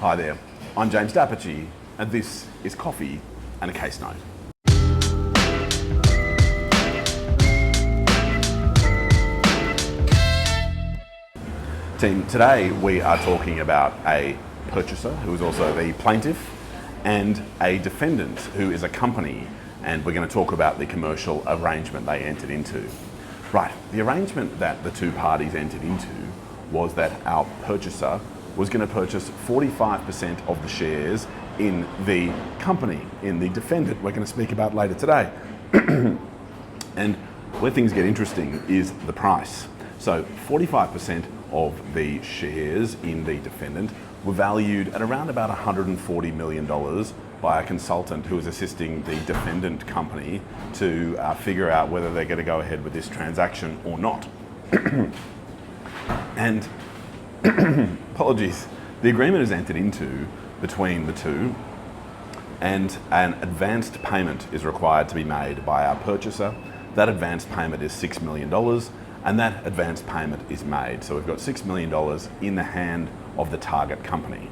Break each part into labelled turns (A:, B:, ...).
A: Hi there, I'm James Dapperchi, and this is Coffee and a Case Note. Team, today we are talking about a purchaser who is also the plaintiff and a defendant who is a company, and we're going to talk about the commercial arrangement they entered into. Right, the arrangement that the two parties entered into was that our purchaser was going to purchase 45% of the shares in the company, in the defendant we're going to speak about later today. And where things get interesting is the price. So 45% of the shares in the defendant were valued at around about $140 million by a consultant who was assisting the defendant company to figure out whether they're going to go ahead with this transaction or not. And apologies, the agreement is entered into between the two, and an advanced payment is required to be made by our purchaser. That advanced payment is $6 million, and that advanced payment is made. So we've got $6 million in the hand of the target company.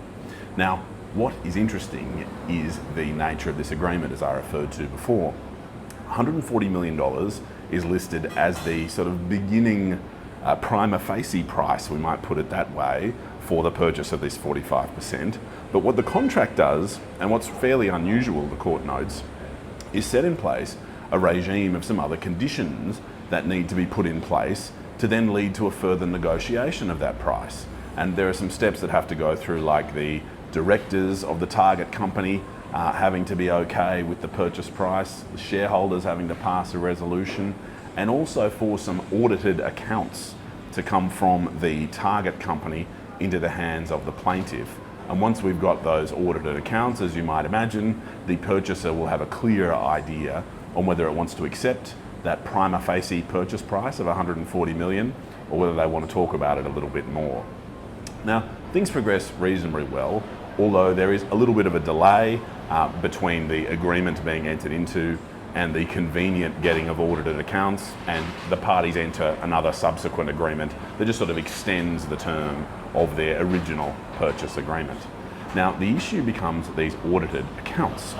A: Now, what is interesting is the nature of this agreement, as I referred to before. $140 million is listed as the sort of beginning prima facie price, we might put it that way, for the purchase of this 45%. But what the contract does, and what's fairly unusual, the court notes, is set in place a regime of some other conditions that need to be put in place to then lead to a further negotiation of that price. And there are some steps that have to go through, like the directors of the target company having to be okay with the purchase price, the shareholders having to pass a resolution, and also for some audited accounts to come from the target company into the hands of the plaintiff. And once we've got those audited accounts, as you might imagine, the purchaser will have a clear idea on whether it wants to accept that prima facie purchase price of $140 million, or whether they want to talk about it a little bit more. Now, things progress reasonably well, although there is a little bit of a delay between the agreement being entered into and the convenient getting of audited accounts, and the parties enter another subsequent agreement that just sort of extends the term of their original purchase agreement. Now, the issue becomes these audited accounts.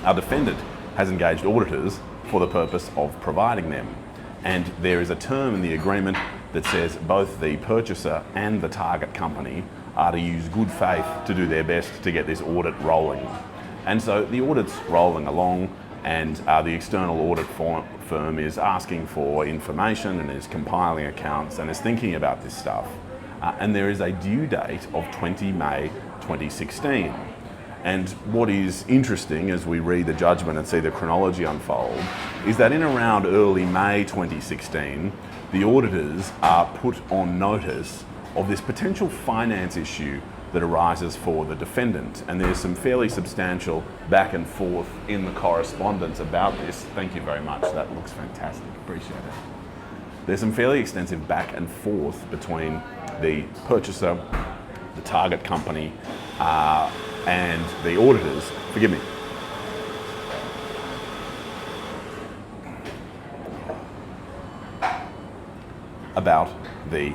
A: Our defendant has engaged auditors for the purpose of providing them, and there is a term in the agreement that says both the purchaser and the target company are to use good faith to do their best to get this audit rolling. And so the audit's rolling along, and the external audit firm is asking for information and is compiling accounts and is thinking about this stuff. And there is a due date of 20 May 2016. And what is interesting as we read the judgment and see the chronology unfold is that in around early May 2016, the auditors are put on notice of this potential finance issue that arises for the defendant. And there's some fairly substantial back and forth in the correspondence about this. Thank you very much, that looks fantastic, appreciate it. There's some fairly extensive back and forth between the purchaser, the target company, and the auditors, forgive me. About the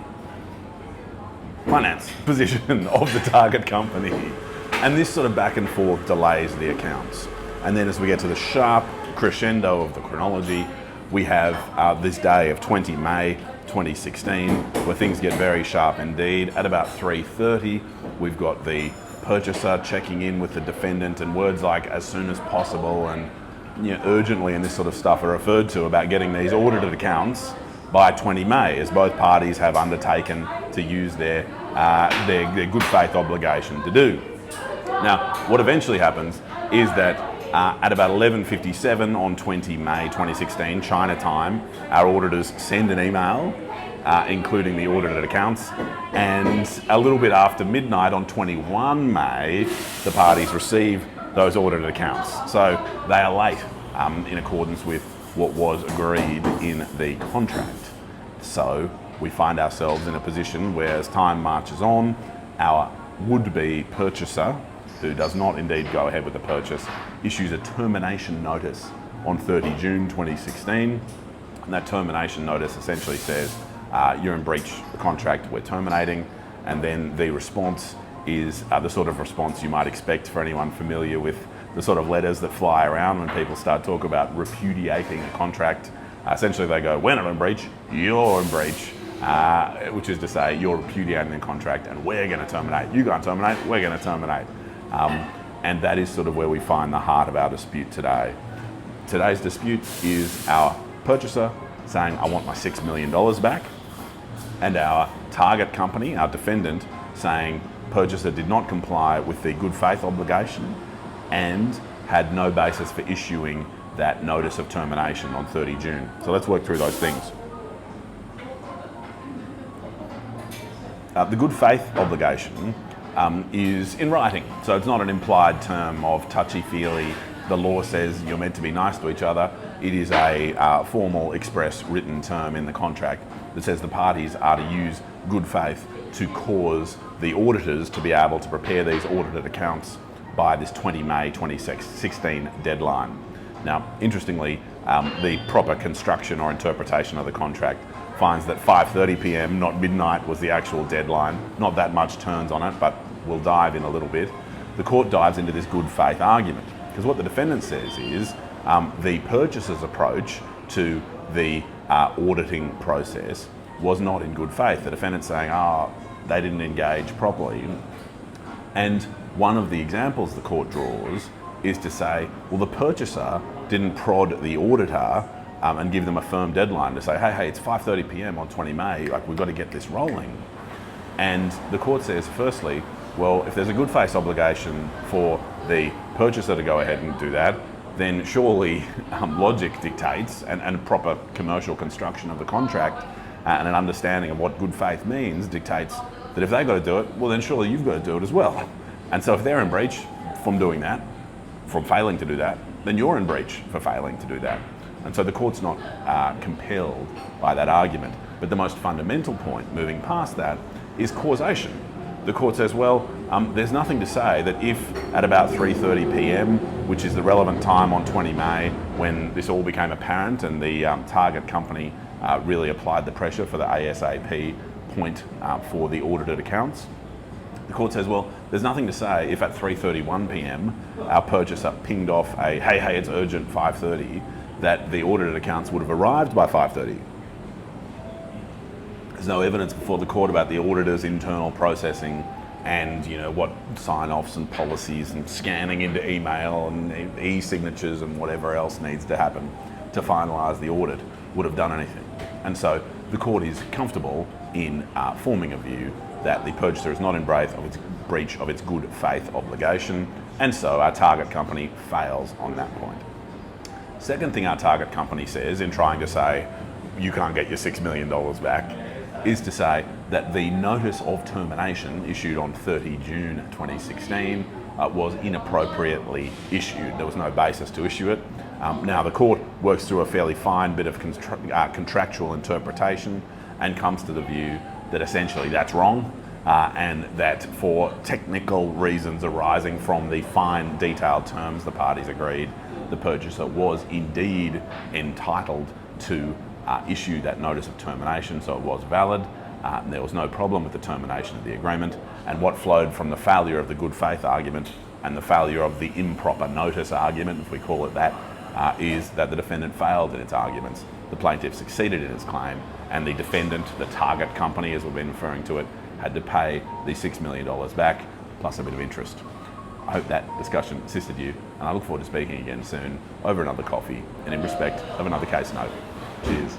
A: finance position of the target company. And this sort of back and forth delays the accounts. And then as we get to the sharp crescendo of the chronology, we have this day of 20 May 2016, where things get very sharp indeed. At about 3:30, we've got the purchaser checking in with the defendant, and words like "as soon as possible" and urgently and this sort of stuff are referred to about getting these audited accounts by 20 May, as both parties have undertaken to use their good faith obligation to do. Now, what eventually happens is that at about 11:57 on 20 May 2016, China time, our auditors send an email including the audited accounts, and a little bit after midnight on 21 May, the parties receive those audited accounts. So they are late in accordance with what was agreed in the contract. So we find ourselves in a position where, as time marches on, our would-be purchaser, who does not indeed go ahead with the purchase, issues a termination notice on 30 June 2016. And that termination notice essentially says, you're in breach of the contract, we're terminating. And then the response is the sort of response you might expect for anyone familiar with the sort of letters that fly around when people start talking about repudiating a contract. Essentially they go, we're not in breach, you're in breach, which is to say you're repudiating the contract and we're going to terminate. You can't terminate, we're going to terminate. And that is sort of where we find the heart of our dispute today. Today's dispute is our purchaser saying, I want my $6 million back, and our target company, our defendant, saying purchaser did not comply with the good faith obligation and had no basis for issuing that notice of termination on 30 June. So let's work through those things. The good faith obligation is in writing, so it's not an implied term of touchy-feely. The law says you're meant to be nice to each other. It is a formal, express, written term in the contract that says the parties are to use good faith to cause the auditors to be able to prepare these audited accounts by this 20 May 2016 deadline. Now, interestingly, the proper construction or interpretation of the contract finds that 5:30 p.m, not midnight, was the actual deadline. Not that much turns on it, but we'll dive in a little bit. The court dives into this good faith argument, because what the defendant says is the purchaser's approach to the auditing process was not in good faith. The defendant's saying, they didn't engage properly. And one of the examples the court draws is to say, well, the purchaser didn't prod the auditor and give them a firm deadline to say, hey, it's 5:30 p.m. on 20 May, like we've got to get this rolling. And the court says, firstly, well, if there's a good faith obligation for the purchaser to go ahead and do that, then surely logic dictates and proper commercial construction of the contract and an understanding of what good faith means dictates that if they've got to do it, well then surely you've got to do it as well. And so if they're in breach from doing that, from failing to do that, then you're in breach for failing to do that. And so the court's not compelled by that argument. But the most fundamental point, moving past that, is causation. The court says, well, there's nothing to say that if at about 3:30 p.m, which is the relevant time on 20 May, when this all became apparent and the target company really applied the pressure for the ASAP point for the audited accounts, the court says, well, there's nothing to say if at 3:31 p.m, our purchaser pinged off a, hey, it's urgent 5:30, that the audited accounts would have arrived by 5:30. There's no evidence before the court about the auditor's internal processing and what sign-offs and policies and scanning into email and e-signatures and whatever else needs to happen to finalise the audit would have done anything. And so the court is comfortable in forming a view that the purchaser is not in breach of its good faith obligation, and so our target company fails on that point. Second thing our target company says in trying to say you can't get your $6 million back is to say that the notice of termination issued on 30 June 2016 was inappropriately issued. There was no basis to issue it. Now the court works through a fairly fine bit of contractual interpretation and comes to the view that essentially that's wrong and that for technical reasons arising from the fine detailed terms the parties agreed, the purchaser was indeed entitled to issue that notice of termination, so it was valid. There was no problem with the termination of the agreement, and what flowed from the failure of the good faith argument and the failure of the improper notice argument, if we call it that, is that the defendant failed in its arguments. The plaintiff succeeded in its claim, and the defendant, the target company as we've been referring to it, had to pay the $6 million back, plus a bit of interest. I hope that discussion assisted you, and I look forward to speaking again soon over another coffee and in respect of another case note. Cheers.